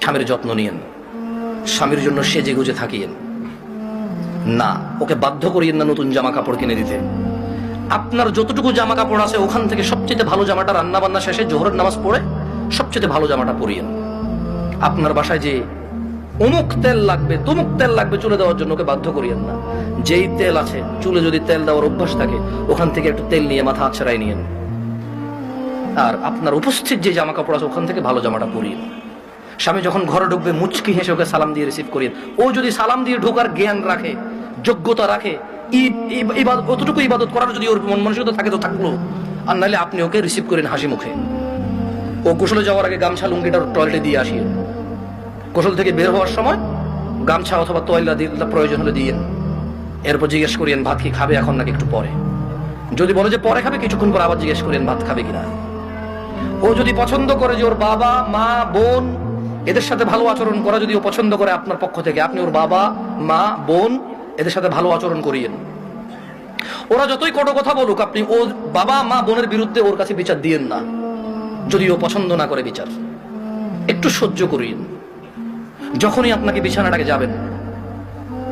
স্বামীর যত্ন নিয়েন, স্বামীর জন্য সেজে গুজে থাকিয়েন না, ওকে বাধ্য করিয়েন না নতুন জামা কাপড় কিনে দিতে। আপনার যতটুকু জামা কাপড় আছে ওখান থেকে সবচেয়ে ভালো জামাটা রান্না বান্না শেষে জোহরের নামাজ পড়ে সবচেয়ে ভালো জামাটা পরিয়েন। আপনার বাসায় যে অমুক তেল লাগবে তমুক তেল লাগবে চুলে দেওয়ার জন্য ওকে বাধ্য করিয়েন না। যেই তেল আছে, চুলে যদি তেল দেওয়ার অভ্যাস থাকে ওখান থেকে একটু তেল নিয়ে মাথা আছড়াই নিয়েন। আর আপনার উপস্থিত যে জামা কাপড় আছে ওখান থেকে ভালো জামাটা পরিয়েন। স্বামী যখন ঘরে ঢুকবে মুচকি হেসে ওকে সালাম দিয়ে রিসিভ করিয়েন। ও যদি সালাম দিয়ে ঢোকার জ্ঞান রাখে, যোগ্যতা রাখে, অতটুকু ইবাদত করার যদি ওর মন মানসিকতা থাকে তো থাকলো, আর নাহলে আপনি ওকে রিসিভ করেন হাসি মুখে। ও গোসলে যাওয়ার আগে গামছা লুঙ্গিটা টয়লেটে দিয়ে আসিয়ে, গোসল থেকে বের হওয়ার সময় গামছা অথবা তয়লা দিয়ে প্রয়োজন হলে দিয়েন। এরপর জিজ্ঞেস করিয়েন ভাত কি খাবে এখন নাকি একটু পরে। যদি বলে যে পরে খাবে, কিছুক্ষণ পর আবার জিজ্ঞেস করেন ভাত খাবে কিনা। ও যদি পছন্দ করে যে ওর বাবা মা বোন এদের সাথে ভালো আচরণ করা, যদি ও পছন্দ করে আপনার পক্ষ থেকে, আপনি ওর বাবা মা বোন এদের সাথে ভালো আচরণ করিয়েন। ওরা যতই কটু কথা বলুক, আপনি ওর বাবা মা বোনের বিরুদ্ধে ওর কাছে বিচার দিয়েন না। যদি ও পছন্দ না করে বিচার, একটু সহ্য করিয়েন। যখনই আপনাকে বিছানাটাকে যাবেন,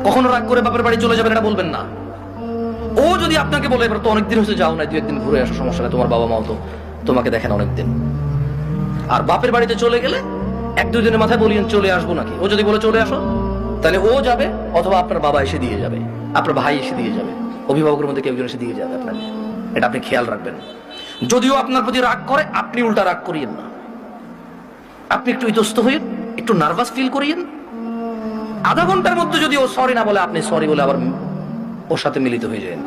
কখনো রাগ করে বাপের বাড়ি চলে যাবেন এটা বলবেন না। ও যদি আপনাকে বলে এবার তো অনেকদিন হচ্ছে যাও না, 2-1 দিন ঘুরে আসো, সমস্যা নেই, তোমার বাবা মাও তো তোমাকে দেখেন অনেকদিন। আর বাপের বাড়িতে চলে গেলে 1-2 দিনের মাথায় বলিয়েন চলে আসবো নাকি। ও যদি বলে চলে আসো, তাহলে ও যাবে অথবা আপনার বাবা এসে দিয়ে যাবে, আপনার ভাই এসে দিয়ে যাবে, অভিভাবকের মধ্যে কেউ একজন এসে দিয়ে যাবে আপনাকে। এটা আপনি খেয়াল রাখবেন। যদিও আপনার প্রতি রাগ করে, আপনি উল্টা রাগ করিয়েন না। আপনি একটু ইতস্ত হইন, একটু নার্ভাস ফিল করিয়েন। আধা ঘন্টার মধ্যে যদি ও সরি না বলে, আপনি সরি বলে আবার ওর সাথে মিলিত হয়ে যান।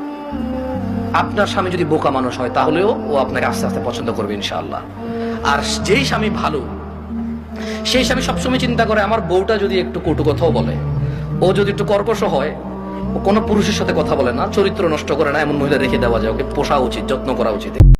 আপনার স্বামী যদি বোকা মানুষ হয় তাহলেও ও আপনাকে আস্তে আস্তে পছন্দ করবে ইনশাআল্লাহ। আর যেই স্বামী ভালো, সেই স্বামী সবসময় চিন্তা করে আমার বউটা যদি একটু কটু কথাও বলে, ও যদি একটু কর্কশ হয়, ও কোনো পুরুষের সাথে কথা বলে না, চরিত্র নষ্ট করে না, এমন মহিলা রেখে দেওয়া যায়, ওকে পোষা উচিত, যত্ন করা উচিত।